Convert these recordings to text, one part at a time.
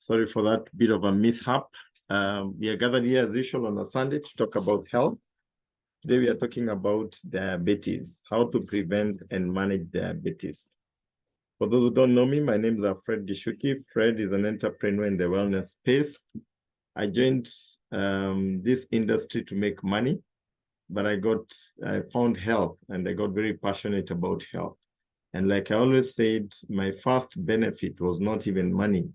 Sorry for that bit of a mishap. We are gathered here as usual on a Sunday to talk about health. Today we are talking about diabetes, how to prevent and manage diabetes. For those who don't know me, my name is Fred Gichuki. Fred is an entrepreneur in the wellness space. I joined this industry to make money, but I found health and I got very passionate about health. And like I always said, my first benefit was not even money.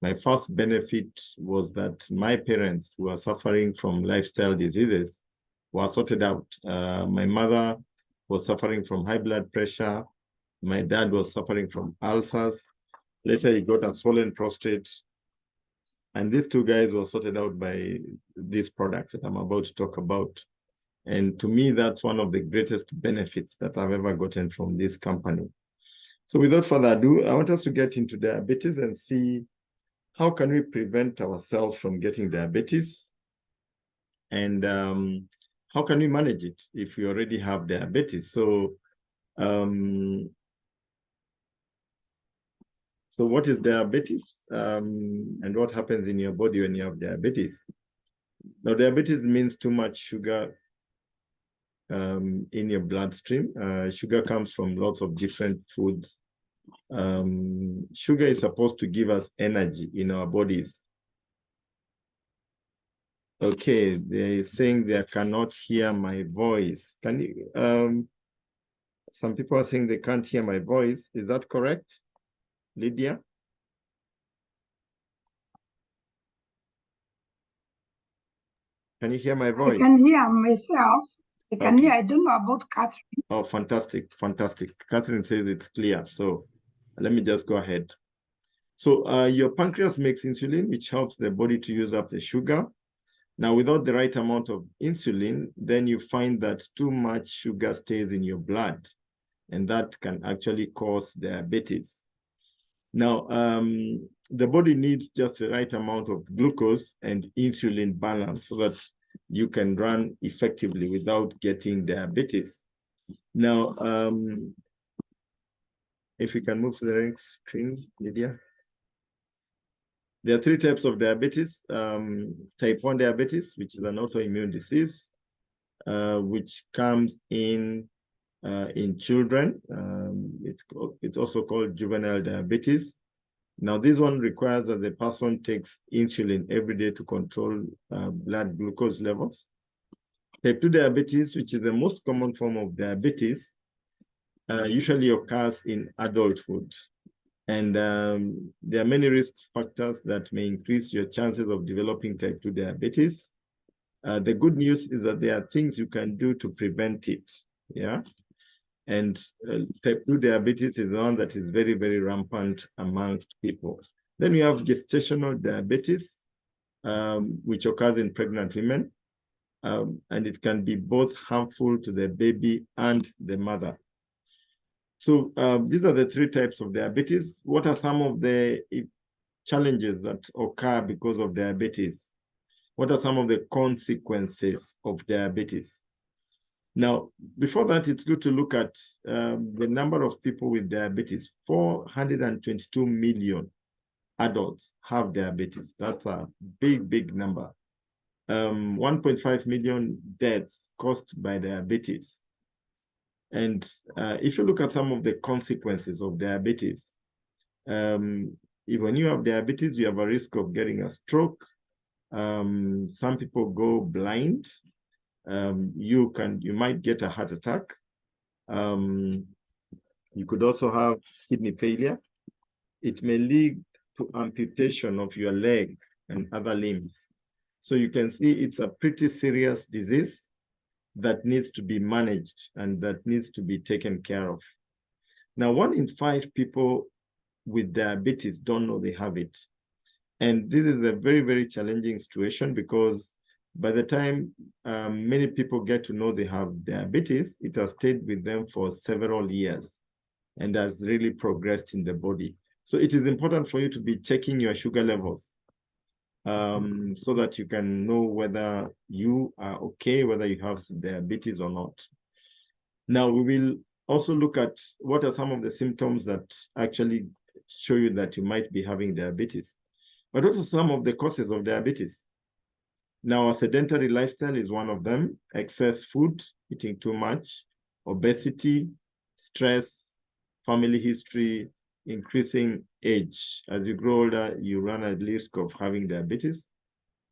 My first benefit was that my parents who are suffering from lifestyle diseases were sorted out. My mother was suffering from high blood pressure. My dad was suffering from ulcers. Later, he got a swollen prostate. And these two guys were sorted out by these products that I'm about to talk about. And to me, that's one of the greatest benefits that I've ever gotten from this company. So without further ado, I want us to get into diabetes and see how can we prevent ourselves from getting diabetes, and how can we manage it if we already have diabetes? So what is diabetes, and what happens in your body when you have diabetes? Now, diabetes means too much sugar in your bloodstream. Sugar comes from lots of different foods. Sugar is supposed to give us energy in our bodies. Okay, they're saying they cannot hear my voice. Can you, some people are saying they can't hear my voice. Is that correct, Lydia? Can you hear my voice? I can hear myself. I can hear. I don't know about Catherine. Oh, fantastic, fantastic. Catherine says it's clear. So let me just go ahead. So your pancreas makes insulin, which helps the body to use up the sugar. Now, without the right amount of insulin, then you find that too much sugar stays in your blood, and that can actually cause diabetes. Now, the body needs just the right amount of glucose and insulin balance so that you can run effectively without getting diabetes. Now, if we can move to the next screen, Lydia. There are three types of diabetes. Type 1 diabetes, which is an autoimmune disease, which comes in children. It's also called juvenile diabetes. Now, this one requires that the person takes insulin every day to control blood glucose levels. Type 2 diabetes, which is the most common form of diabetes, usually occurs in adulthood. And there are many risk factors that may increase your chances of developing type 2 diabetes. The good news is that there are things you can do to prevent it, yeah? And type 2 diabetes is one that is very, very rampant amongst people. Then we have gestational diabetes, which occurs in pregnant women, and it can be both harmful to the baby and the mother. So these are the three types of diabetes. What are some of the challenges that occur because of diabetes? What are some of the consequences of diabetes? Now, before that, it's good to look at the number of people with diabetes. 422 million adults have diabetes. That's a big, big number. 1.5 million deaths caused by diabetes. And if you look at some of the consequences of diabetes, when you have diabetes, you have a risk of getting a stroke. Some people go blind. You might get a heart attack. You could also have kidney failure. It may lead to amputation of your leg and other limbs. So you can see it's a pretty serious disease that needs to be managed and that needs to be taken care of. Now, 1 in 5 people with diabetes don't know they have it. And this is a very, very challenging situation because by the time many people get to know they have diabetes, it has stayed with them for several years and has really progressed in the body. So it is important for you to be checking your sugar levels so that you can know whether you are okay, whether you have diabetes or not. Now, we will also look at what are some of the symptoms that actually show you that you might be having diabetes. but also some of the causes of diabetes. Now, a sedentary lifestyle is one of them: excess food, eating too much, obesity, stress, family history, increasing age. As you grow older, you run a risk of having diabetes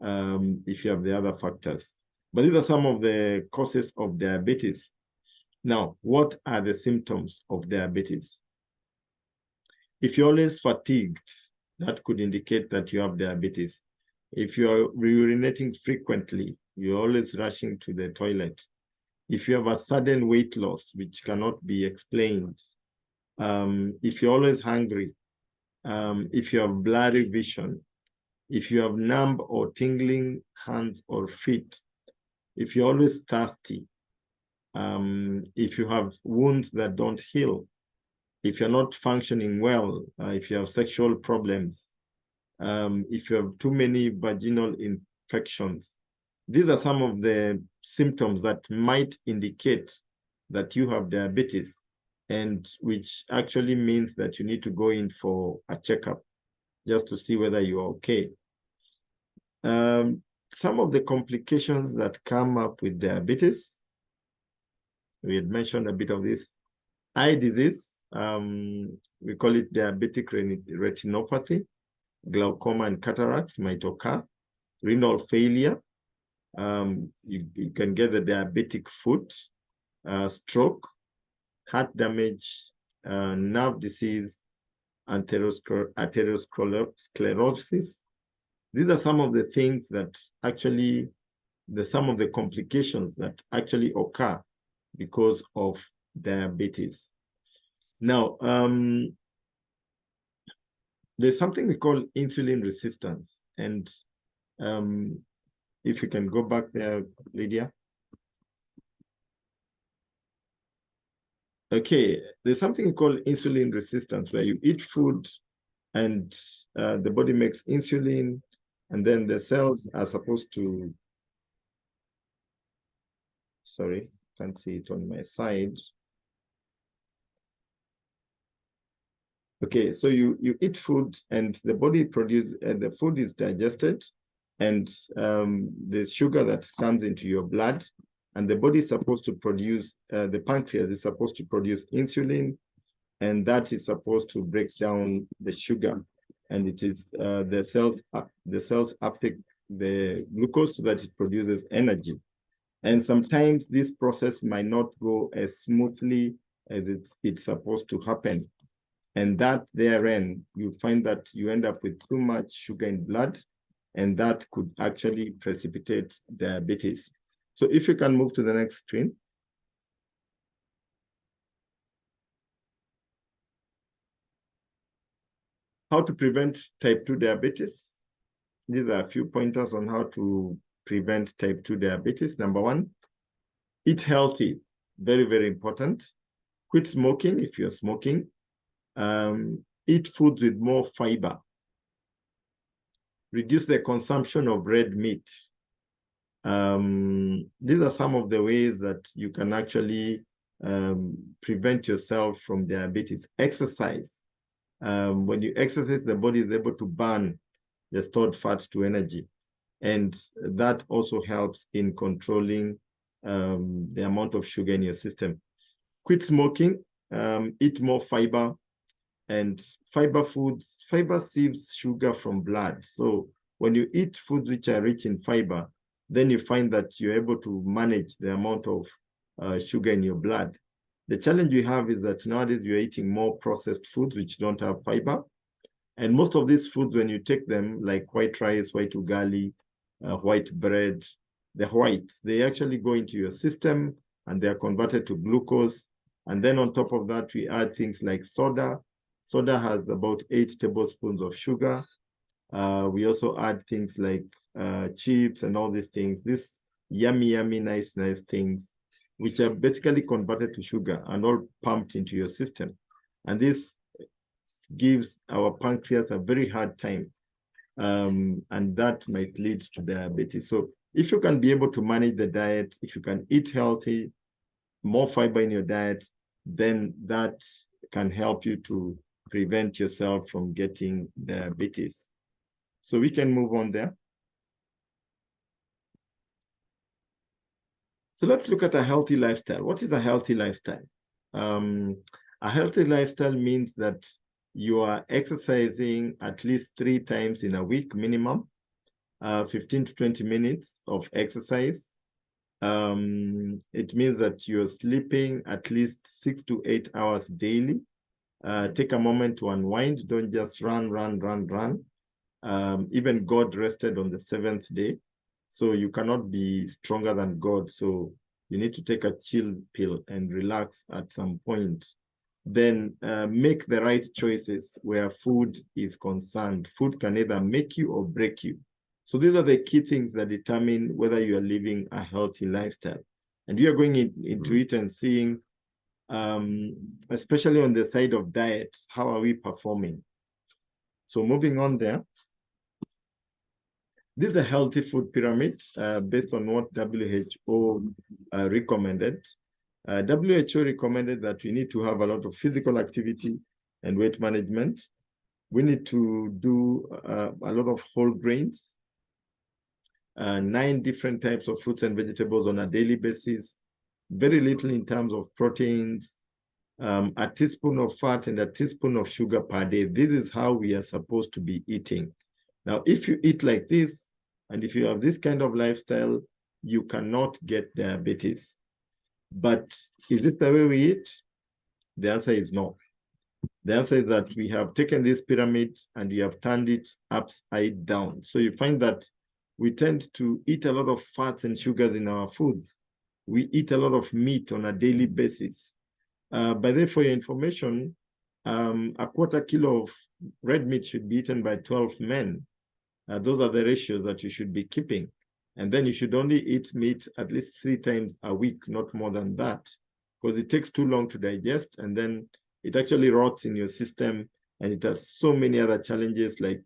if you have the other factors. But these are some of the causes of diabetes. Now, what are the symptoms of diabetes? If you're always fatigued, that could indicate that you have diabetes. If you're urinating frequently, you're always rushing to the toilet. If you have a sudden weight loss, which cannot be explained, if you're always hungry, if you have blurry vision, if you have numb or tingling hands or feet, if you're always thirsty, if you have wounds that don't heal, if you're not functioning well, if you have sexual problems, if you have too many vaginal infections. These are some of the symptoms that might indicate that you have diabetes, and which actually means that you need to go in for a checkup just to see whether you're okay. Some of the complications that come up with diabetes, we had mentioned a bit of this. Eye disease, we call it diabetic retinopathy. Glaucoma and cataracts might occur. Renal failure, you can get the diabetic foot, stroke, heart damage, nerve disease, atherosclerosis. These are some of the things that actually, some of the complications that actually occur because of diabetes. Now, there's something we call insulin resistance. And if you can go back there, Lydia. Okay, there's something called insulin resistance, where you eat food and the body makes insulin, and then the cells are supposed to, sorry, can't see it on my side. Okay, so you eat food and the body produces, and the food is digested, and there's sugar that comes into your blood, and the body is supposed to produce, the pancreas is supposed to produce insulin, and that is supposed to break down the sugar, and it is the cells uptake the glucose so that it produces energy. And sometimes this process might not go as smoothly as it's supposed to happen. And that therein, you find that you end up with too much sugar in blood, and that could actually precipitate diabetes. So if you can move to the next screen. How to prevent type 2 diabetes. These are a few pointers on how to prevent type 2 diabetes. Number one, eat healthy. Very, very important. Quit smoking if you're smoking. Eat foods with more fiber. Reduce the consumption of red meat. These are some of the ways that you can actually prevent yourself from diabetes. Exercise. When you exercise, the body is able to burn the stored fat to energy. And that also helps in controlling the amount of sugar in your system. Quit smoking, eat more fiber, and fiber sieves sugar from blood. So when you eat foods which are rich in fiber, then you find that you're able to manage the amount of sugar in your blood. The challenge we have is that nowadays you're eating more processed foods which don't have fiber. And most of these foods, when you take them, like white rice, white ugali, white bread, the whites, they actually go into your system and they are converted to glucose. And then on top of that, we add things like soda. Soda has about 8 tablespoons of sugar. We also add things like chips and all these things, these yummy, nice things, which are basically converted to sugar and all pumped into your system. And this gives our pancreas a very hard time, and that might lead to diabetes. So if you can be able to manage the diet, if you can eat healthy, more fiber in your diet, then that can help you to prevent yourself from getting diabetes. So we can move on there. So let's look at a healthy lifestyle. What is a healthy lifestyle? A healthy lifestyle means that you are exercising at least 3 times in a week minimum, 15 to 20 minutes of exercise. It means that you're sleeping at least 6 to 8 hours daily. Take a moment to unwind. Don't just run. Even God rested on the 7th day. So you cannot be stronger than God. So you need to take a chill pill and relax at some point. Then make the right choices where food is concerned. Food can either make you or break you. So these are the key things that determine whether you are living a healthy lifestyle. And we are going into it and seeing, especially on the side of diet, how are we performing? So moving on there. This is a healthy food pyramid based on what WHO recommended. WHO recommended that we need to have a lot of physical activity and weight management. We need to do a lot of whole grains, 9 different types of fruits and vegetables on a daily basis, very little in terms of proteins, a teaspoon of fat and a teaspoon of sugar per day. This is how we are supposed to be eating. Now, if you eat like this, and if you have this kind of lifestyle, you cannot get diabetes. But is it the way we eat? The answer is no. The answer is that we have taken this pyramid and we have turned it upside down. So you find that we tend to eat a lot of fats and sugars in our foods. We eat a lot of meat on a daily basis. By the way, for your information, a quarter kilo of red meat should be eaten by 12 men. Those are the ratios that you should be keeping. And then you should only eat meat at least 3 times a week, not more than that, because it takes too long to digest, and then it actually rots in your system, and it has so many other challenges like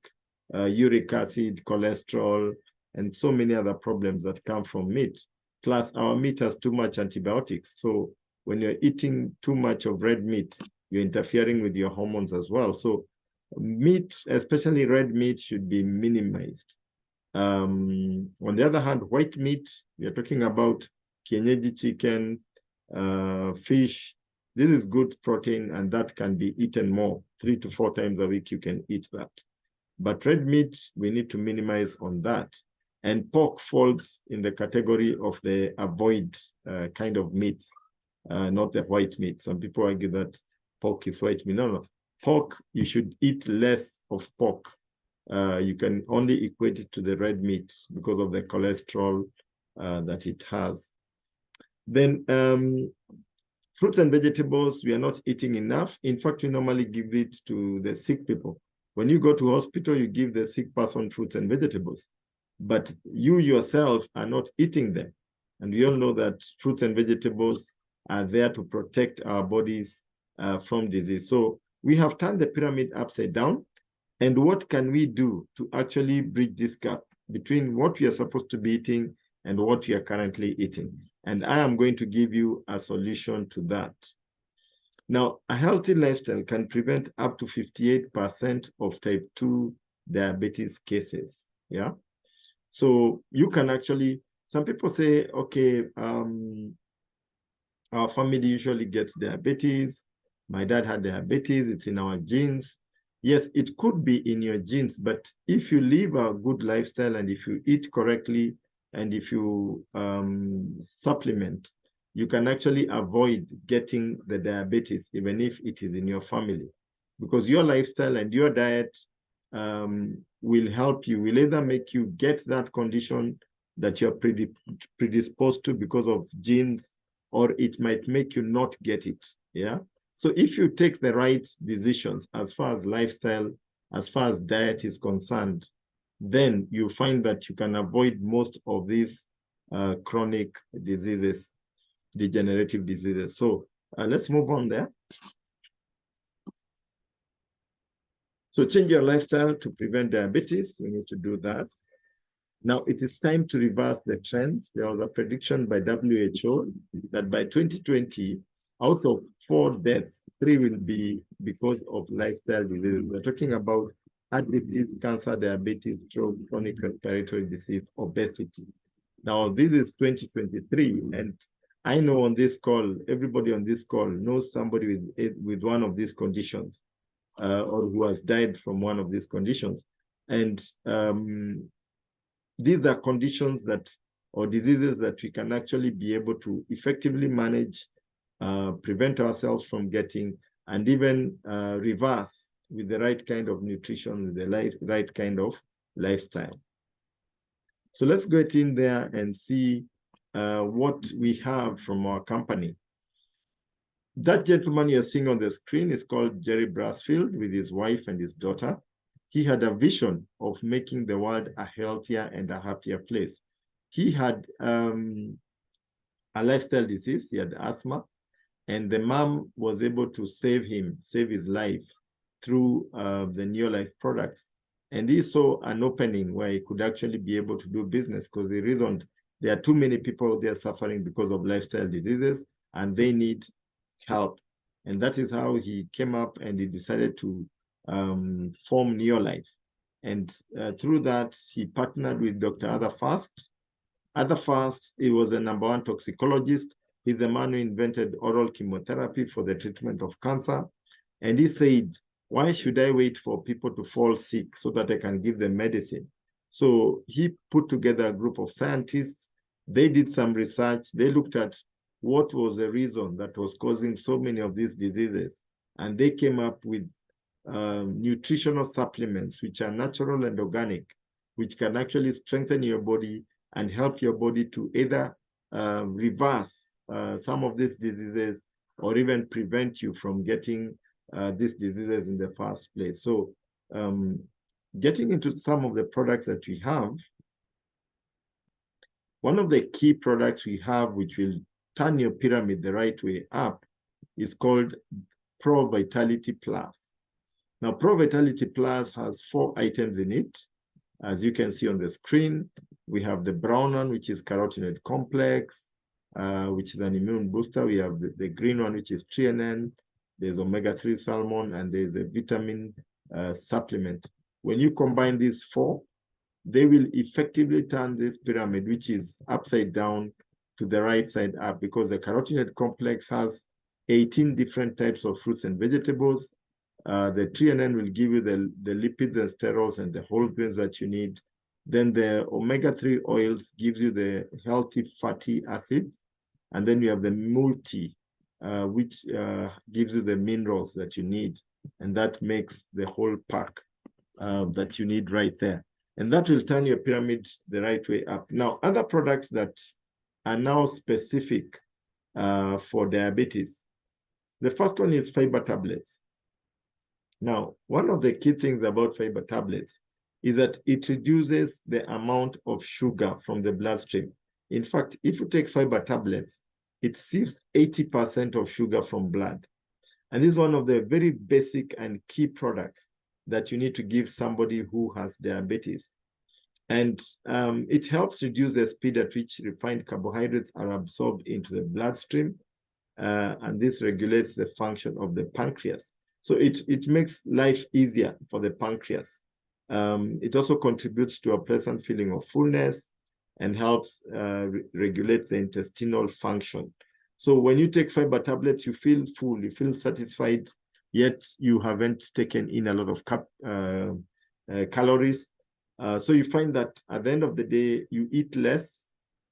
uric acid, cholesterol, and so many other problems that come from meat. Plus, our meat has too much antibiotics. So when you're eating too much of red meat, you're interfering with your hormones as well. So meat, especially red meat, should be minimized. On the other hand, white meat, we are talking about kienyeji chicken, fish. This is good protein, and that can be eaten more. 3 to 4 times a week, you can eat that. But red meat, we need to minimize on that. And pork falls in the category of the avoid kind of meats, not the white meat. Some people argue that pork is white meat. No. Pork, you should eat less of pork. You can only equate it to the red meat because of the cholesterol that it has. Then fruits and vegetables, we are not eating enough. In fact, we normally give it to the sick people. When you go to hospital, you give the sick person fruits and vegetables, but you yourself are not eating them. And we all know that fruits and vegetables are there to protect our bodies from disease. So we have turned the pyramid upside down. And what can we do to actually bridge this gap between what we are supposed to be eating and what we are currently eating? And I am going to give you a solution to that. Now, a healthy lifestyle can prevent up to 58% of type 2 diabetes cases. Yeah. So you can actually, some people say, okay, our family usually gets diabetes. My dad had diabetes, it's in our genes. Yes, it could be in your genes, but if you live a good lifestyle and if you eat correctly and if you supplement, you can actually avoid getting the diabetes, even if it is in your family. Because your lifestyle and your diet will help you, will either make you get that condition that you're predisposed to because of genes, or it might make you not get it, yeah? So if you take the right decisions as far as lifestyle, as far as diet is concerned, then you find that you can avoid most of these chronic diseases, degenerative diseases. So let's move on there. So change your lifestyle to prevent diabetes. We need to do that. Now it is time to reverse the trends. There was a prediction by WHO that by 2020, out of 4 deaths, 3 will be because of lifestyle diseases. We're talking about heart disease, cancer, diabetes, stroke, chronic respiratory disease, obesity. Now, this is 2023, and I know on this call, everybody on this call knows somebody with one of these conditions, or who has died from one of these conditions. And these are conditions that, or diseases that we can actually be able to effectively manage, prevent ourselves from getting, and even reverse with the right kind of nutrition, with the right kind of lifestyle. So let's get in there and see what we have from our company. That gentleman you're seeing on the screen is called Jerry Brassfield with his wife and his daughter. He had a vision of making the world a healthier and a happier place. He had a lifestyle disease, he had asthma, and the mom was able to save his life through the Neolife products. And he saw an opening where he could actually be able to do business, because the reason there are too many people there suffering because of lifestyle diseases, and they need help. And that is how he came up and he decided to form Neolife. And through that, he partnered with Dr. Otherfast. Otherfast, he was a #1 toxicologist. He's the man who invented oral chemotherapy for the treatment of cancer. And he said, why should I wait for people to fall sick so that I can give them medicine? So he put together a group of scientists. They did some research. They looked at what was the reason that was causing so many of these diseases. And they came up with nutritional supplements, which are natural and organic, which can actually strengthen your body and help your body to either reverse some of these diseases or even prevent you from getting these diseases in the first place. So getting into some of the products that we have, one of the key products we have, which will turn your pyramid the right way up, is called Pro Vitality Plus. Now, Pro Vitality Plus has 4 items in it. As you can see on the screen, we have the brown one, which is carotenoid complex, which is an immune booster. We have the green one, which is threonine. There's omega-3 salmon, and there's a vitamin supplement. When you combine these 4, they will effectively turn this pyramid, which is upside down, to the right side up, because the carotenoid complex has 18 different types of fruits and vegetables. The threonine will give you the lipids and sterols and the whole grains that you need. Then the omega-3 oils gives you the healthy fatty acids. And then you have the multi, which gives you the minerals that you need. And that makes the whole pack that you need right there. And that will turn your pyramid the right way up. Now, other products that are now specific for diabetes. The first one is fiber tablets. Now, one of the key things about fiber tablets is that it reduces the amount of sugar from the bloodstream. In fact, if you take fiber tablets, it sieves 80% of sugar from blood. And this is one of the very basic and key products that you need to give somebody who has diabetes. And it helps reduce the speed at which refined carbohydrates are absorbed into the bloodstream. And this regulates the function of the pancreas. So it makes life easier for the pancreas. It also contributes to a pleasant feeling of fullness and helps regulate the intestinal function. So when you take fiber tablets, you feel full, you feel satisfied, yet you haven't taken in a lot of calories. So you find that at the end of the day, you eat less,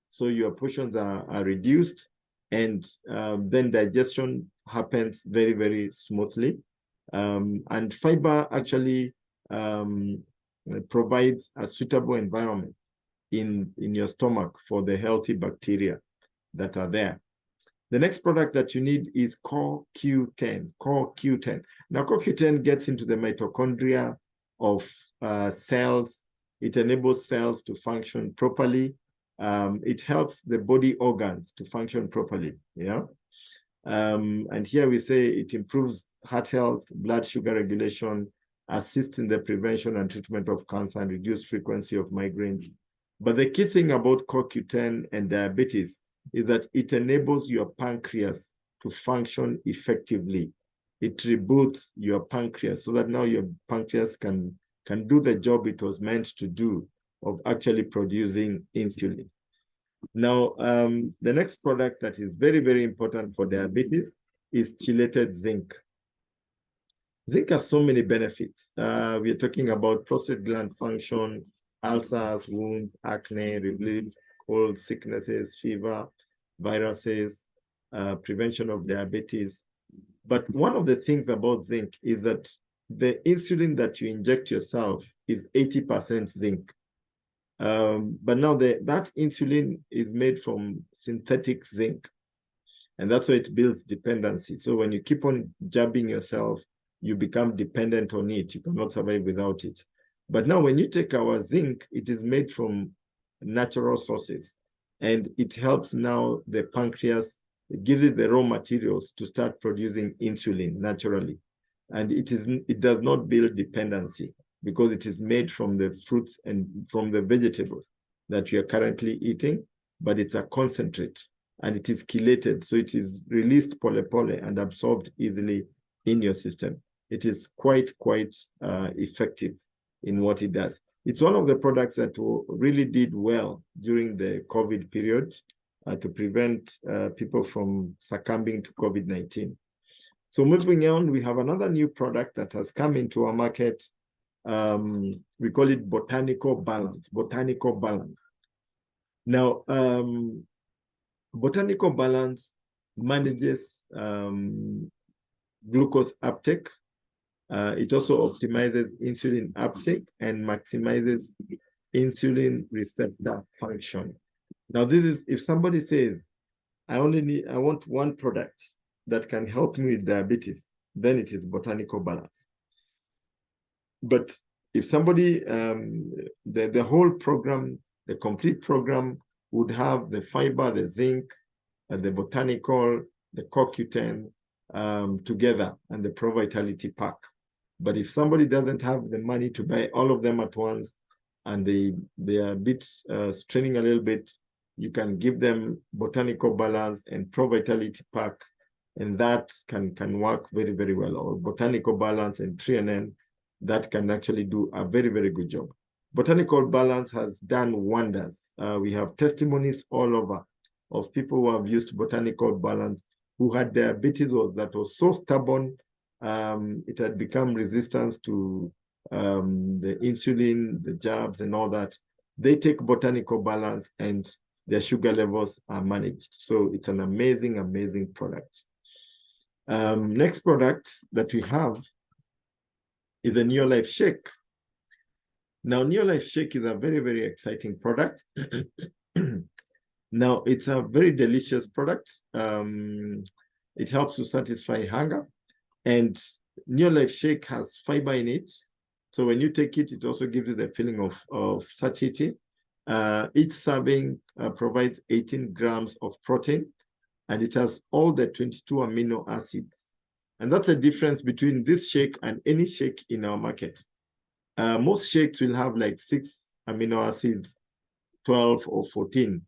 so your portions are reduced, and then digestion happens very, very smoothly. And fiber actually provides a suitable environment in your stomach for the healthy bacteria that are there. The next product that you need is CoQ10. CoQ10. Now, CoQ10 gets into the mitochondria of cells. It enables cells to function properly. It helps the body organs to function properly. And here we say it improves heart health, blood sugar regulation, assists in the prevention and treatment of cancer, and reduce frequency of migraines. But the key thing about CoQ10 and diabetes is that it enables your pancreas to function effectively. It reboots your pancreas so that now your pancreas can can do the job it was meant to do of actually producing insulin. Now, the next product that is very, very important for diabetes is chelated zinc. Zinc has so many benefits. We are talking about prostate gland function, ulcers, wounds, acne, relief, cold, sicknesses, fever, viruses, prevention of diabetes. But one of the things about zinc is that the insulin that you inject yourself is 80% zinc. But now that insulin is made from synthetic zinc, and that's why it builds dependency. So when you keep on jabbing yourself, you become dependent on it. You cannot survive without it. But now when you take our zinc, it is made from natural sources, and it helps now the pancreas. It gives it the raw materials to start producing insulin naturally. And it does not build dependency because it is made from the fruits and from the vegetables that you are currently eating, but it's a concentrate and it is chelated. So it is released pole and absorbed easily in your system. It is quite effective in what it does. It's one of the products that really did well during the COVID period to prevent people from succumbing to COVID-19. So moving on, we have another new product that has come into our market. We call it Botanical Balance. Botanical Balance. Now, Botanical Balance manages glucose uptake. It also optimizes insulin uptake and maximizes insulin receptor function. Now, this is if somebody says, I want one product that can help me with diabetes, then it is Botanical Balance. But if somebody, the whole program, the complete program would have the fiber, the zinc, the botanical, the CoQ10 together, and the Pro Vitality pack. But if somebody doesn't have the money to buy all of them at once, and they are a bit straining a little bit, you can give them Botanical Balance and Pro Vitality pack, and that can work very, very well. Or Botanical Balance and Trianen, that can actually do a very, very good job. Botanical Balance has done wonders. We have testimonies all over of people who have used Botanical Balance who had diabetes that was so stubborn, it had become resistant to the insulin, the jabs, and all that. They take Botanical Balance and their sugar levels are managed. So it's an amazing, amazing product. Next product that we have is a Neolife Shake. Now, Neolife Shake is a very, very exciting product. Now, it's a very delicious product. It helps to satisfy hunger. And Neolife Shake has fiber in it. So when you take it, it also gives you the feeling of satiety. Each serving provides 18 grams of protein, and it has all the 22 amino acids. And that's the difference between this shake and any shake in our market. Most shakes will have like 6 amino acids, 12 or 14.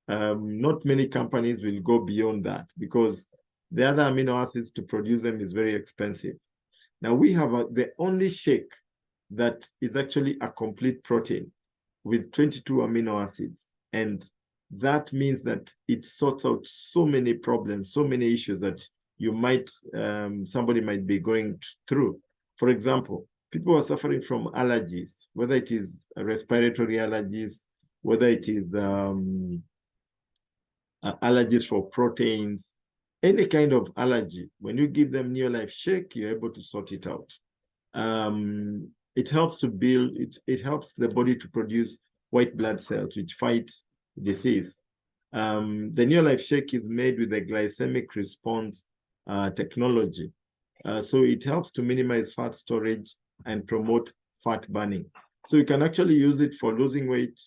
Not many companies will go beyond that because the other amino acids to produce them is very expensive. Now we have the only shake that is actually a complete protein with 22 amino acids. And that means that it sorts out so many problems, so many issues that you might, somebody might be going through. For example, people are suffering from allergies, whether it is respiratory allergies, whether it is allergies for proteins, any kind of allergy. When you give them Neolife Shake, you're able to sort it out. It helps to build, it helps the body to produce white blood cells, which fight disease. The Neolife Shake is made with the glycemic response technology. So it helps to minimize fat storage and promote fat burning. So you can actually use it for losing weight.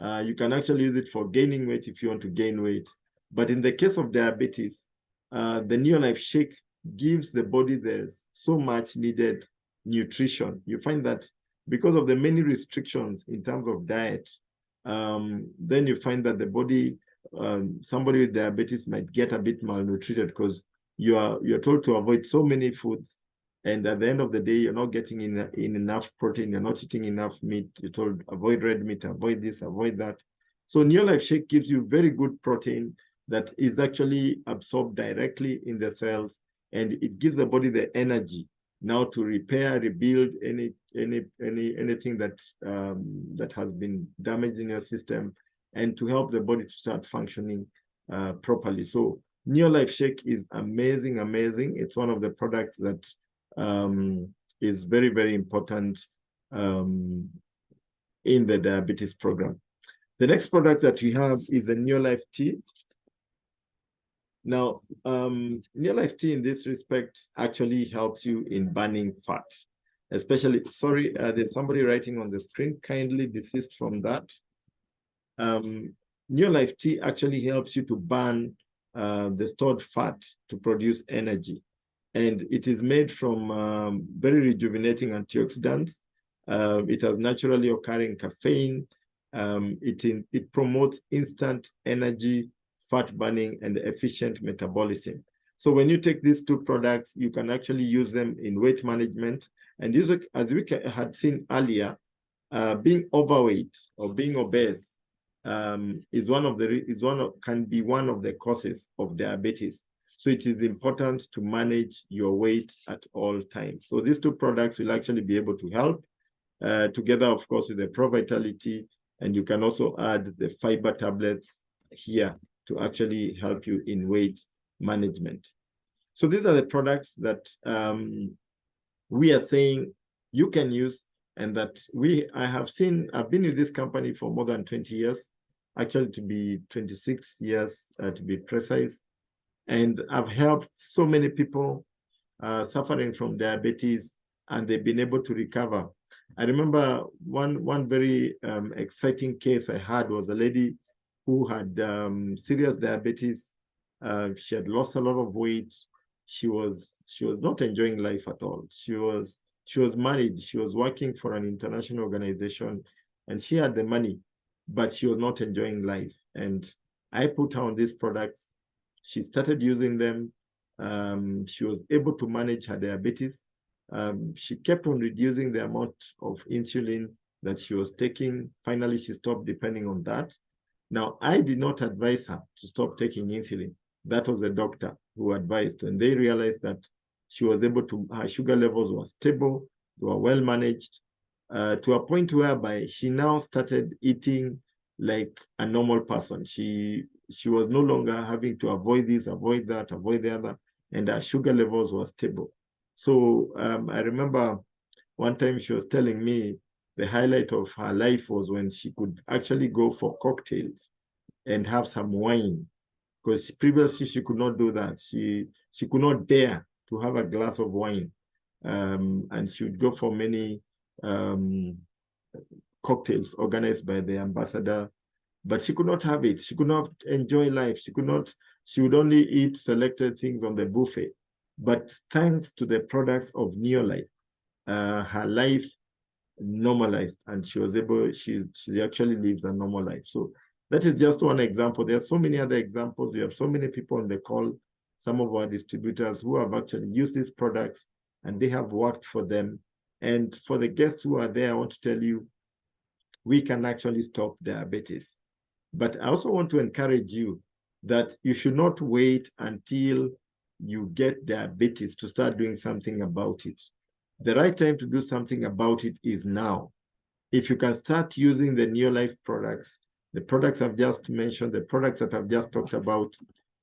You can actually use it for gaining weight if you want to gain weight. But in the case of diabetes, the Neolife Shake gives the body the so much needed nutrition. You find that because of the many restrictions in terms of diet, then you find that the body, somebody with diabetes might get a bit malnutrited because you're told to avoid so many foods And at the end of the day, you're not getting in enough protein, you're not eating enough meat. You're told avoid red meat, avoid this, avoid that. So Neolife Shake gives you very good protein that is actually absorbed directly in the cells, and it gives the body the energy now to repair, rebuild anything that that has been damaged in your system, and to help the body to start functioning properly. So Neolife Shake is amazing, amazing. It's one of the products that is very, very important in the diabetes program. The next product that we have is the Neolife Tea. Now, Neolife Tea in this respect actually helps you in burning fat, especially, sorry, there's somebody writing on the screen, kindly desist from that. Neolife Tea actually helps you to burn the stored fat to produce energy. And it is made from very rejuvenating antioxidants. It has naturally occurring caffeine. It promotes instant energy, fat burning, and efficient metabolism. So when you take these two products, you can actually use them in weight management. And as we had seen earlier, being overweight or being obese can be one of the causes of diabetes. So it is important to manage your weight at all times. So these two products will actually be able to help together, of course, with the Pro Vitality, and you can also add the fiber tablets here to actually help you in weight management. So these are the products that we are saying you can use, and that I've been with this company for more than 20 years, actually to be 26 years to be precise. And I've helped so many people suffering from diabetes, and they've been able to recover. I remember one very exciting case I had was a lady who had serious diabetes. She had lost a lot of weight. She was not enjoying life at all. She was married. She was working for an international organization, and she had the money, but she was not enjoying life. And I put her on these products. She started using them. She was able to manage her diabetes. She kept on reducing the amount of insulin that she was taking. Finally, she stopped depending on that. Now, I did not advise her to stop taking insulin. That was a doctor who advised, and they realized that she was able to, her sugar levels were stable, they were well managed, to a point whereby she now started eating like a normal person. She was no longer having to avoid this, avoid that, avoid the other, and her sugar levels were stable. So I remember one time she was telling me the highlight of her life was when she could actually go for cocktails and have some wine, because previously she could not do that. She could not dare to have a glass of wine, and she would go for many cocktails organized by the ambassador, but she could not have it. She could not enjoy life. She would only eat selected things on the buffet. But thanks to the products of Neolife, her life normalized, and she actually lives a normal life. So that is just one example. There are so many other examples. We have so many people on the call, some of our distributors who have actually used these products, and they have worked for them. And for the guests who are there, I want to tell you, we can actually stop diabetes. But I also want to encourage you that you should not wait until you get diabetes to start doing something about it. The right time to do something about it is now. If you can start using the Neolife products, the products I've just mentioned, the products that I've just talked about,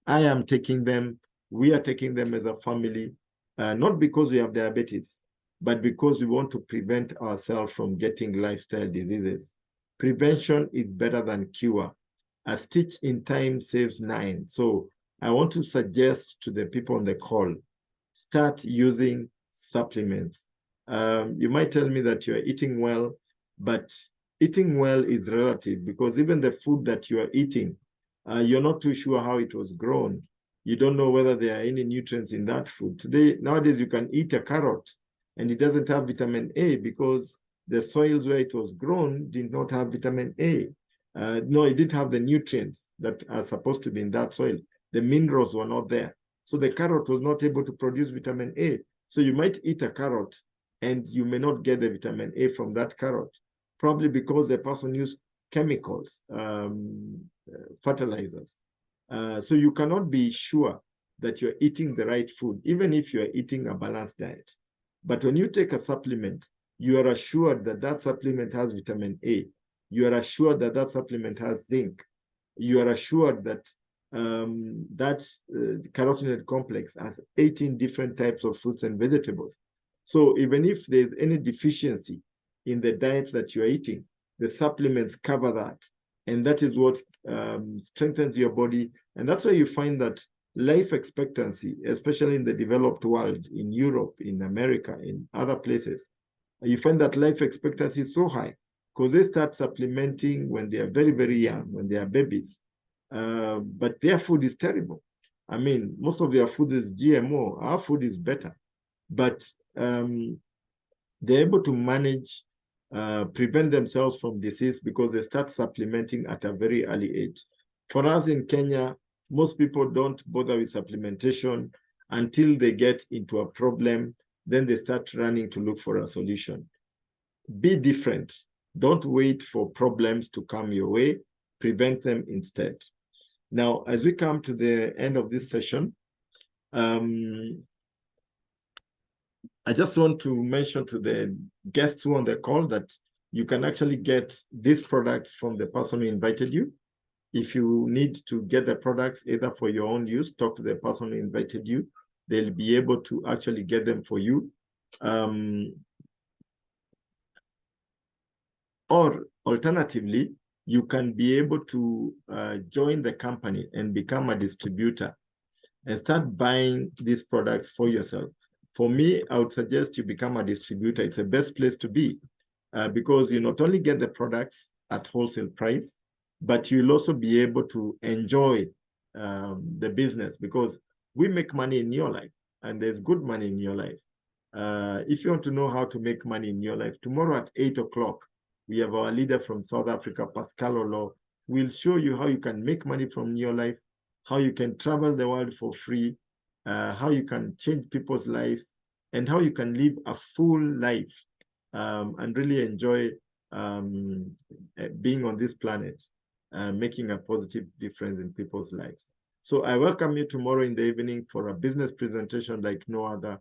I am taking them, we are taking them as a family, not because we have diabetes, but because we want to prevent ourselves from getting lifestyle diseases. Prevention is better than cure. A stitch in time saves 9. So I want to suggest to the people on the call, start using supplements. You might tell me that you're eating well, but eating well is relative, because even the food that you are eating, you're not too sure how it was grown. You don't know whether there are any nutrients in that food. Nowadays, you can eat a carrot and it doesn't have vitamin A because the soils where it was grown did not have vitamin A. No, it didn't have the nutrients that are supposed to be in that soil. The minerals were not there. So the carrot was not able to produce vitamin A. So you might eat a carrot and you may not get the vitamin A from that carrot, probably because the person used chemicals, fertilizers. So you cannot be sure that you're eating the right food, even if you're eating a balanced diet. But when you take a supplement, you are assured that that supplement has vitamin A. You are assured that that supplement has zinc. You are assured that that carotenoid complex has 18 different types of fruits and vegetables. So even if there's any deficiency in the diet that you're eating, the supplements cover that. And that is what strengthens your body. And that's why you find that life expectancy, especially in the developed world, in Europe, in America, in other places, you find that life expectancy is so high because they start supplementing when they are very, very young, when they are babies. But their food is terrible. I mean, most of their food is GMO. Our food is better. But they're able to manage, prevent themselves from disease because they start supplementing at a very early age. For us in Kenya, most people don't bother with supplementation until they get into a problem. Then they start running to look for a solution. Be different. Don't wait for problems to come your way. Prevent them instead. Now, as we come to the end of this session, I just want to mention to the guests who are on the call that you can actually get these products from the person who invited you. If you need to get the products either for your own use, talk to the person who invited you. They'll be able to actually get them for you. Or alternatively, you can be able to join the company and become a distributor and start buying these products for yourself. For me, I would suggest you become a distributor. It's the best place to be because you not only get the products at wholesale price, but you'll also be able to enjoy the business because we make money in your life and there's good money in your life. If you want to know how to make money in your life, tomorrow at 8 o'clock, we have our leader from South Africa, Pascal Olo. We'll show you how you can make money from your life, how you can travel the world for free, how you can change people's lives, and how you can live a full life and really enjoy being on this planet, making a positive difference in people's lives. So I welcome you tomorrow in the evening for a business presentation like no other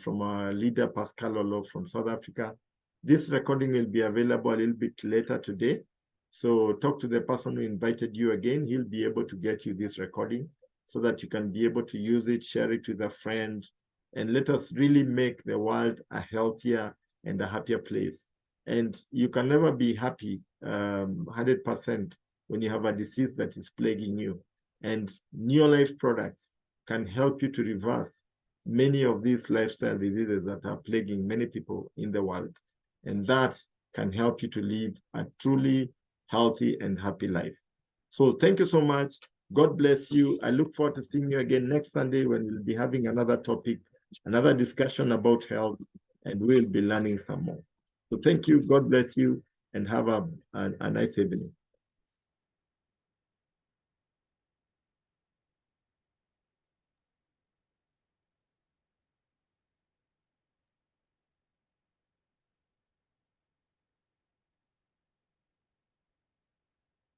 from our leader, Pascal Olo from South Africa. This recording will be available a little bit later today. So talk to the person who invited you again. He'll be able to get you this recording so that you can be able to use it, share it with a friend, and let us really make the world a healthier and a happier place. And you can never be happy 100% when you have a disease that is plaguing you. And Neolife products can help you to reverse many of these lifestyle diseases that are plaguing many people in the world. And that can help you to live a truly healthy and happy life. So thank you so much. God bless you. I look forward to seeing you again next Sunday when we'll be having another topic, another discussion about health, and we'll be learning some more. So thank you. God bless you, and have a nice evening.